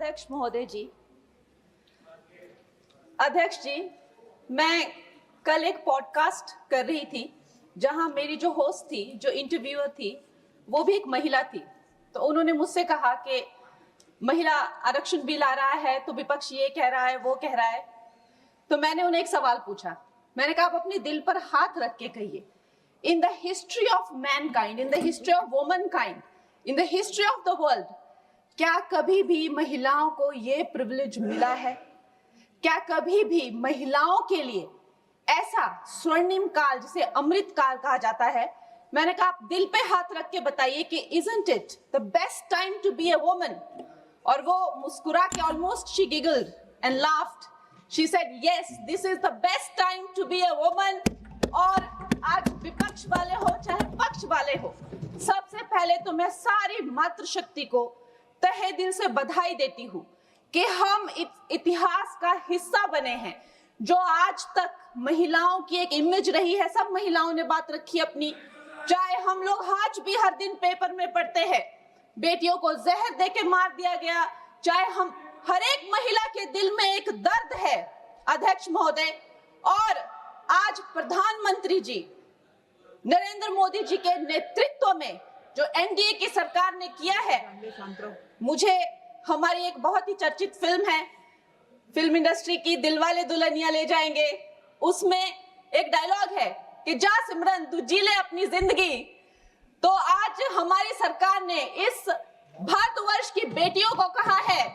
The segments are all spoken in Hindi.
अध्यक्ष महोदय जी, अध्यक्ष जी, मैं कल एक पॉडकास्ट कर रही थी जहां मेरी जो होस्ट थी, जो इंटरव्यूअर थी, वो भी एक महिला थी। तो उन्होंने मुझसे कहा कि महिला आरक्षण बिल आ रहा है तो विपक्ष ये कह रहा है, वो कह रहा है। तो मैंने उन्हें एक सवाल पूछा। मैंने कहा, आप अपने दिल पर हाथ रख के कहिए, in the history of mankind, in the history of womankind, in the history of the world, क्या कभी भी महिलाओं को ये प्रिविलेज मिला है? क्या कभी भी महिलाओं के लिए ऐसा स्वर्णिम काल, जिसे अमृत काल कहा जाता है? मैंने कहा, आप दिल पे हाथ रख के बताइए कि isn't it the best time to be a woman? और वो मुस्कुरा के, almost she giggled and laughed. She said, yes, this is the best time to be a woman. और आज विपक्ष वाले हो चाहे पक्ष वाले हो, सबसे पहले तो मैं सारी मातृशक्ति को तहे दिल से बधाई देती हूँ कि हम इतिहास का हिस्सा बने हैं। जो आज तक महिलाओं की एक इमेज रही है, सब महिलाओं ने बात रखी अपनी, चाहे हम लोग आज भी हर दिन पेपर में पढ़ते हैं बेटियों को जहर देके मार दिया गया, चाहे हम हर एक महिला के दिल में एक दर्द है अध्यक्ष महोदय। और आज प्रधानमंत्री जी नरेंद्र मोदी जी के नेतृत्व में जो एनडीए की सरकार ने किया है, मुझे हमारी एक बहुत ही चर्चित फिल्म है, फिल्म इंडस्ट्री की, दिलवाले दुल्हनिया ले जाएंगे, उसमें एक डायलॉग है कि जा सिमरन तू जी ले अपनी जिंदगी। तो आज हमारी सरकार ने इस भारतवर्ष की बेटियों को कहा है,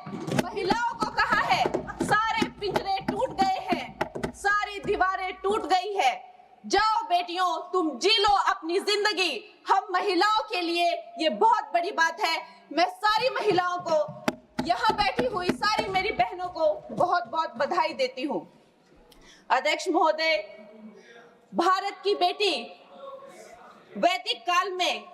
महिलाओं को कहा है, सारे पिंजरे टूट गए हैं, सारी दीवारें टूट गई है, जाओ बेटियों तुम जी लो अपनी जिंदगी। हम महिलाओं के लिए ये बहुत बड़ी बात है। मैं सारी महिलाओं को, यहाँ बैठी हुई सारी मेरी बहनों को बहुत बहुत बधाई देती हूँ। अध्यक्ष महोदय, भारत की बेटी वैदिक काल में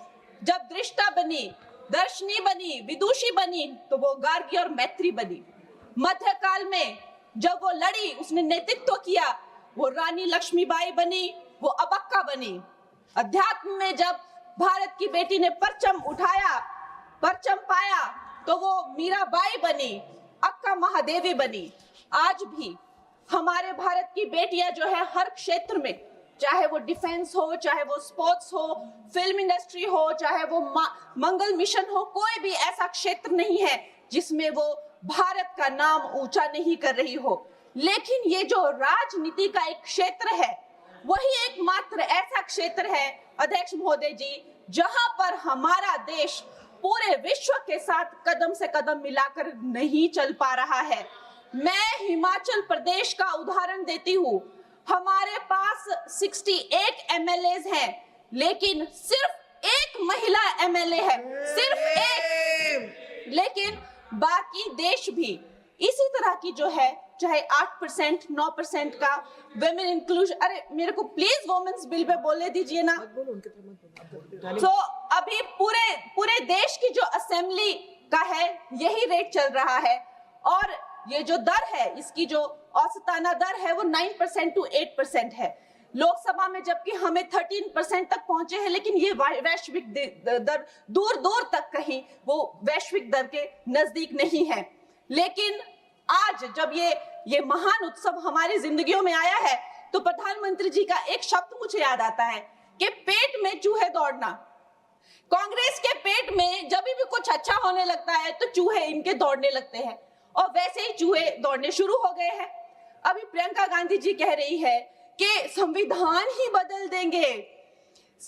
जब दृष्टा बनी, दर्शनी बनी, विदुषी बनी, तो वो गार्गी और मैत्री बनी। मध्यकाल में जब वो लड़ी, उसने नेतृत्व किया, वो रानी लक्ष्मीबाई बनी, वो अबक्का बनी। अध्यात्म में जब भारत की बेटी ने परचम उठाया, परचम पाया, तो वो मीराबाई बनी, अक्का महादेवी बनी। आज भी हमारे भारत की बेटियां जो है हर क्षेत्र में, चाहे वो डिफेंस हो, चाहे वो स्पोर्ट्स हो, फिल्म इंडस्ट्री हो, चाहे वो मंगल मिशन हो, कोई भी ऐसा क्षेत्र नहीं है जिसमें वो भारत का नाम ऊंचा नहीं कर रही हो। लेकिन ये जो राजनीति का एक क्षेत्र है, वही एकमात्र ऐसा क्षेत्र है अध्यक्ष महोदय जी, जहां पर हमारा देश पूरे विश्व के साथ कदम से कदम मिलाकर नहीं चल पा रहा है। मैं हिमाचल प्रदेश का उदाहरण देती हूँ। हमारे पास 68 एमएलएज हैं, लेकिन सिर्फ एक महिला एमएलए है, सिर्फ एक। लेकिन बाकी देश भी इसी तरह की जो है, चाहे 8%, 9% का वुमेन इंक्लूजन, अरे मेरे को प्लीज वुमेन्स बिल पे बोलने दीजिए ना। तो अभी पूरे देश की जो असेंबली का है, यही रेट चल रहा है। और ये जो दर है, इसकी जो औसताना दर है, वो 9% to 8% है। लोकसभा में जबकि हमें 13% तक पहुंचे हैं, लेकिन ये वैश्विक दर दूर दूर तक कहीं वो वैश्विक दर के नजदीक नहीं है। लेकिन आज जब ये महान उत्सव हमारी जिंदगियों में आया है, तो प्रधानमंत्री जी का एक शब्द मुझे याद आता है कि पेट में चूहे दौड़ना। कांग्रेस के पेट में जब भी कुछ अच्छा होने लगता है तो चूहे इनके दौड़ने लगते हैं, और वैसे ही चूहे दौड़ने शुरू हो गए हैं। अभी प्रियंका गांधी जी कह रही है कि संविधान ही बदल देंगे,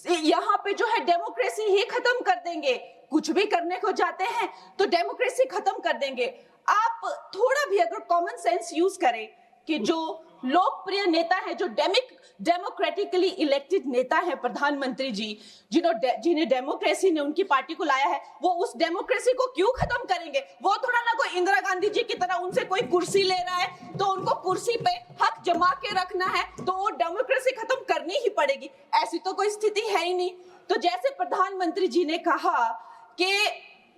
यहाँ पे जो है डेमोक्रेसी ही खत्म कर देंगे, कुछ भी करने को जाते हैं तो डेमोक्रेसी खत्म कर देंगे। आप थोड़ा भी अगर कॉमन सेंस यूज करें कि जो लोकप्रिय नेता है, जो डेमोक्रेटिकली इलेक्टेड नेता है प्रधानमंत्री जी, जिन्हें डेमोक्रेसी ने उनकी पार्टी को लाया है, वो उस डेमोक्रेसी को क्यों खत्म करेंगे? वो थोड़ा ना कोई इंदिरा गांधी जी की तरह उनसे कोई कुर्सी ले रहा है तो उनको कुर्सी पे हक जमा के रखना है, तो वो डेमोक्रेसी खत्म करनी ही पड़ेगी। ऐसी तो कोई स्थिति है ही नहीं। तो जैसे प्रधानमंत्री जी ने कहा कि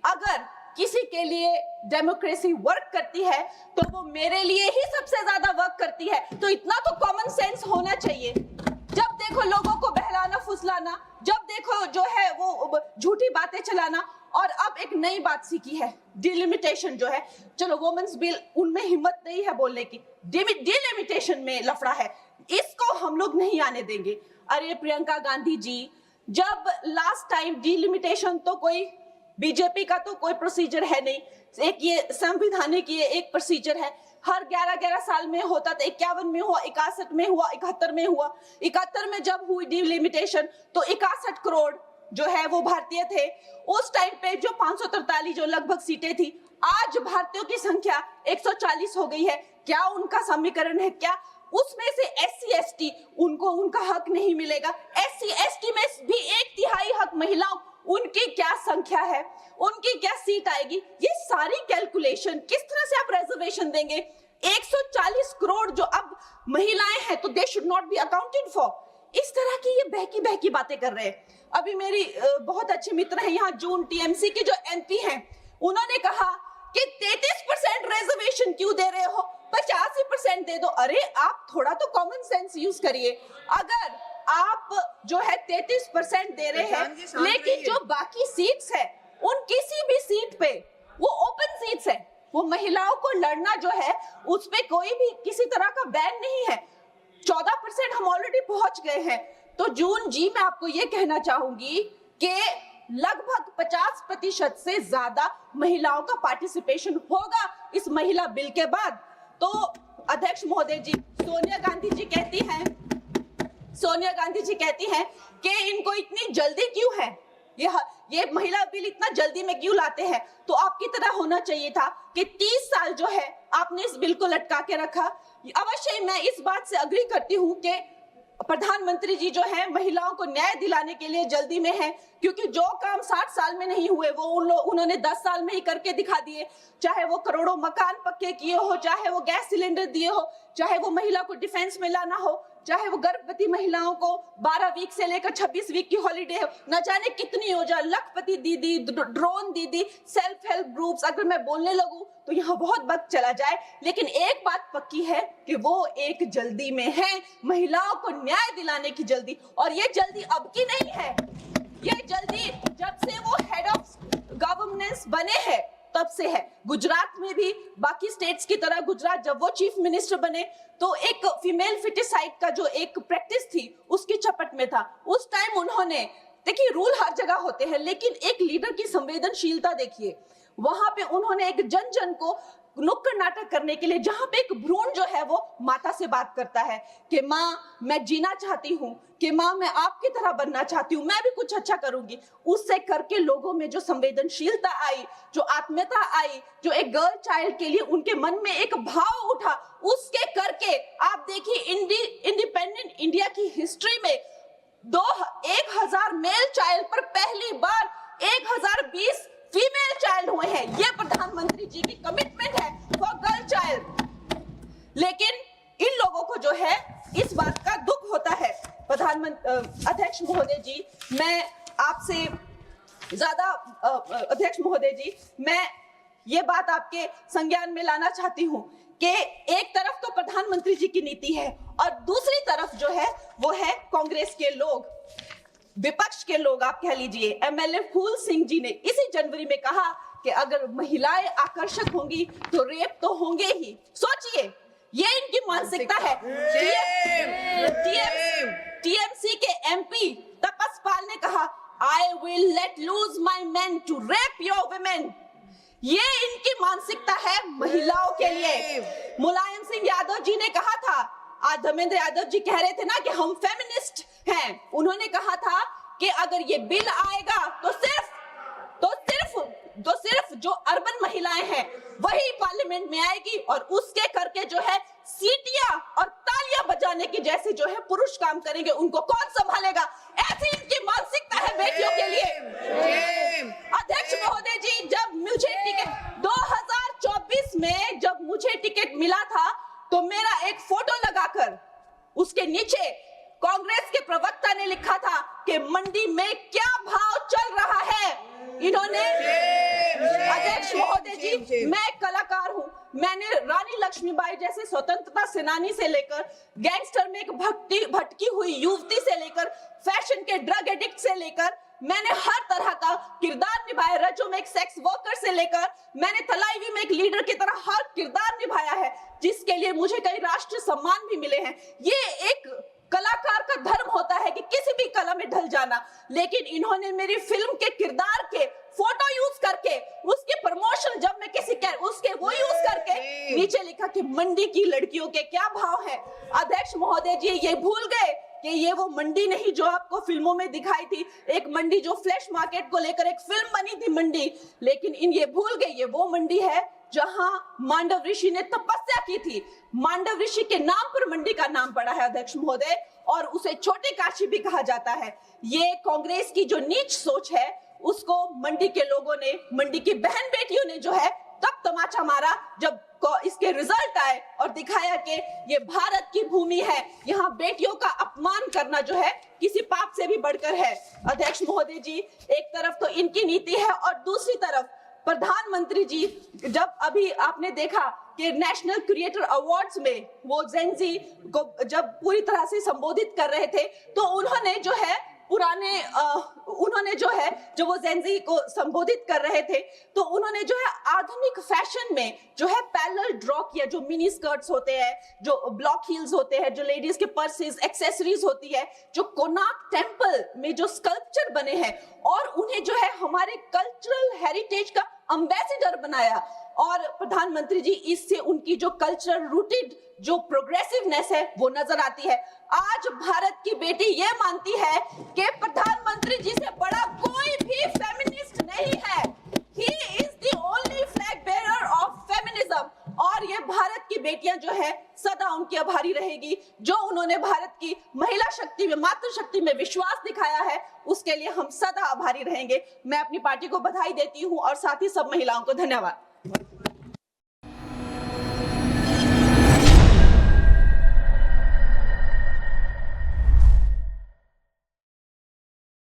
अगर किसी के लिए डेमोक्रेसी वर्क करती है तो वो मेरे लिए ही सबसे ज्यादा वर्क करती है, तो इतना तो कॉमन सेंस होना चाहिए। जब देखो लोगों को बहलाना फुसलाना, जब देखो जो है वो झूठी बातें चलाना, और अब एक नई बात सीखी है, डिलिमिटेशन जो है। चलो वुमेन्स बिल, उनमें हिम्मत नहीं है बोलने की, डिलिमिटेशन में लफड़ा है, इसको हम लोग नहीं आने देंगे। अरे प्रियंका गांधी जी, जब लास्ट टाइम डिलिमिटेशन तो कोई बीजेपी का तो कोई प्रोसीजर है नहीं, एक ये संवैधानिक ये एक प्रोसीजर है, हर 11-11 साल में होता था। 51 में हुआ, 61 में हुआ, 71 में हुआ। 71 में जब हुई डिलिमिटेशन तो 61 करोड़ जो है वो भारतीय थे। उस टाइम पे जो 543 जो लगभग सीटें थी, आज भारतीयों की संख्या 140 हो गई है। क्या उनका समीकरण है? क्या उसमें से SC ST उनको उनका हक नहीं मिलेगा? SC ST में भी 1/3 हक महिलाओं, उनकी क्या संख्या है, उनकी क्या सीट आएगी? ये सारी कैलकुलेशन किस तरह से आप रिजर्वेशन देंगे? 140 करोड़ जो अब महिलाएं हैं तो they should not be accounted for. इस तरह की ये बहकी बहकी बातें कर रहे हैं। अभी मेरी बहुत अच्छे मित्र हैं यहाँ, जून TMC के जो MP हैं, उन्होंने कहा कि 33% रिजर्वेशन क्यों दे रहे हो, 85% दे दो। अरे आप थोड़ा तो कॉमन सेंस यूज करिए। अगर आप जो है 33% दे रहे हैं, लेकिन जो बाकी सीट्स है उन किसी भी सीट पे वो ओपन सीट्स है, वो महिलाओं को लड़ना जो है उस पे कोई भी किसी तरह का बैन नहीं है। 14% हम ऑलरेडी पहुंच गए हैं। तो जून जी, मैं आपको ये कहना चाहूंगी कि लगभग 50% से ज्यादा महिलाओं का पार्टिसिपेशन होगा इस महिला बिल के बाद। तो अध्यक्ष महोदय जी, सोनिया गांधी जी कहती हैं कि इनको इतनी जल्दी क्यों है, ये महिला बिल इतना जल्दी में क्यों लाते हैं? तो आपकी तरह होना चाहिए था कि 30 साल जो है आपने इस बिल को लटका के रखा। अवश्य मैं इस बात से अग्री करती हूँ कि प्रधानमंत्री जी जो है महिलाओं को न्याय दिलाने के लिए जल्दी में है, क्योंकि जो काम 60 साल में नहीं हुए वो उन्होंने 10 साल में ही करके दिखा दिए। चाहे वो करोड़ों मकान पक्के किए हो, चाहे वो गैस सिलेंडर दिए हो, चाहे वो महिला को डिफेंस में लाना हो, चाहे वो गर्भवती महिलाओं को 12 वीक से लेकर 26 वीक की हॉलीडे हो, न जाने कितनी योजना, लखपति दीदी, ड्रोन दीदी, सेल्फ हेल्प ग्रुप्स, अगर मैं बोलने लगूं तो यहाँ बहुत वक्त चला जाए। लेकिन एक बात पक्की है कि वो एक जल्दी में है, महिलाओं को न्याय दिलाने की जल्दी। और ये जल्दी अब की नहीं है, ये जल्दी जब से वो हेड ऑफ गवर्नेंस बने हैं तब से है। गुजरात में भी बाकी स्टेट्स की तरह गुजरात जब वो चीफ मिनिस्टर बने तो एक फीमेल फिटिसाइड का जो एक प्रैक्टिस थी उसकी चपट में था। उस टाइम उन्होंने, देखिए रूल हर जगह होते हैं, लेकिन एक लीडर की संवेदनशीलता देखिए, वहां पे उन्होंने एक जन जन को नुक्कड़ नाटक करने के लिए, जहां पे एक भ्रूण जो है वो माता से बात करता है कि माँ मैं जीना चाहती हूँ, कि माँ मैं आपकी तरह बनना चाहती हूँ, मैं भी कुछ अच्छा करूंगी, उससे करके लोगों में जो संवेदनशीलता आई, जो आत्मीयता आई, जो एक गर्ल चाइल्ड के लिए उनके मन में एक भाव उठा, उसके करके आप देखिए इंडिपेंडेंट इंडिया की हिस्ट्री में 1000 मेल चाइल्ड पर पहली बार 1020 फीमेल चाइल्ड हुए हैं। ये प्रधानमंत्री जी की कमिटमेंट है फॉर गर्ल चाइल्ड। लेकिन इन लोगों को जो है इस बात का दुख होता है। अध्यक्ष महोदय जी, मैं आपसे ज्यादा अध्यक्ष महोदय जी, मैं ये बात आपके संज्ञान में लाना चाहती हूँ कि एक तरफ तो प्रधानमंत्री जी की नीति है और दूसरी तरफ जो है वो है कांग्रेस के लोग, विपक्ष के लोग आप कह लीजिए। MLA फूल सिंह जी ने इसी जनवरी में कहा कि अगर महिलाएं आकर्षक होंगी तो रेप तो होंगे ही। सोचिए, ये इनकी मानसिकता है। TMC के MP तपस पाल ने कहा, I will let loose my men to rape your women। ये इनकी मानसिकता है महिलाओं के लिए। मुलायम सिंह यादव जी ने कहा था, आज धर्मेंद्र यादव जी कह रहे थे ना कि हम फेमिनिस्ट हैं, उन्होंने कहा था कि अगर ये बिल आएगा तो सिर्फ जो अर्बन महिलाएं हैं वही पार्लियामेंट में आएगी और उसके करके जो है सीटियां और तालियां बजाने की जैसे जो है पुरुष काम करेंगे, उनको कौन संभालेगा? ऐसी इनकी मानसिकता है बेटियों के लिए। अध्यक्ष महोदय जी, जब मुझे टिकट 2024 में जब मुझे टिकट मिला था तो मेरा एक फोटो लगाकर उसके नीचे कांग्रेस के प्रवक्ता ने लिखा था कि मंडी में क्या भाव चल रहा है। इन्होंने, अध्यक्ष महोदय जी, मैं एक कलाकार हूँ, मैंने रानी लक्ष्मीबाई जैसे स्वतंत्रता सेनानी से लेकर गैंगस्टर में एक भटकी हुई युवती से लेकर फैशन के ड्रग एडिक्ट से लेकर मैंने हर तरह का किरदार निभाया। रजो में एक सेक्स वर्कर से लेकर मैंने तलाईवी में एक लीडर की तरह हर किरदार निभाया है, जिसके लिए मुझे कई राष्ट्रीय सम्मान भी मिले हैं। ये एक कलाकार का धर्म होता है कि किसी भी कला में ढल जाना, लेकिन इन्होंने मेरी फिल्म के किरदार के फोटो यूज करके उसके प्रमोशन, जब मैं किसी उसके वो यूज करके नीचे लिखा कि मंडी की लड़कियों के क्या भाव है। अध्यक्ष महोदय जी ये भूल गए कि ये वो मंडी नहीं जो आपको फिल्मों में दिखाई थी, एक मंडी जो फ्लैश मार्केट को लेकर एक फिल्म बनी थी मंडी, लेकिन ये भूल गए ये वो मंडी है जहां मांडव ऋषि ने तपस्या की थी। मांडव ऋषि के नाम पर मंडी का नाम पड़ा है अध्यक्ष महोदय, और उसे छोटी काशी भी कहा जाता है। ये कांग्रेस की जो नीच सोच है उसको मंडी के लोगों ने, मंडी की बहन बेटियों ने जो है तब तमाचा मारा जब इसके रिजल्ट आए और दिखाया कि ये भारत की भूमि है, यहाँ बेटियों का अपमान करना जो है किसी पाप से भी बढ़कर है। अध्यक्ष महोदय जी, एक तरफ तो इनकी नीति है और दूसरी तरफ प्रधानमंत्री जी, जब अभी आपने देखा कि नेशनल क्रिएटर अवार्ड्स में वो जेनजी को जब पूरी तरह से संबोधित कर रहे थे, तो उन्होंने जो है जब वो जेनजी को संबोधित कर रहे थे तो उन्होंने जो है आधुनिक फैशन में जो है पैरेलल ड्रॉ किया, जो मिनी स्कर्ट्स होते हैं, जो ब्लॉक हील्स होते हैं, जो लेडीज के पर्सेस, एक्सेसरीज होती है, जो कोणार्क टेम्पल में जो स्कल्पचर बने हैं, और उन्हें जो है हमारे कल्चरल हेरिटेज का एम्बेसडर बनाया। और प्रधानमंत्री जी, इससे उनकी जो कल्चरल रूटेड जो प्रोग्रेसिवनेस है वो नजर आती है। आज भारत की बेटी ये मानती है कि प्रधानमंत्री जी से बड़ा कोई भी फेमिनिस्ट नहीं है। He is the only flag bearer of feminism। और ये भारत की बेटियां जो है सदा उनकी आभारी रहेगी, जो उन्होंने भारत की महिला शक्ति में, मातृशक्ति में विश्वास दिखाया है, उसके लिए हम सदा आभारी रहेंगे। मैं अपनी पार्टी को बधाई देती हूँ और साथ ही सब महिलाओं को धन्यवाद।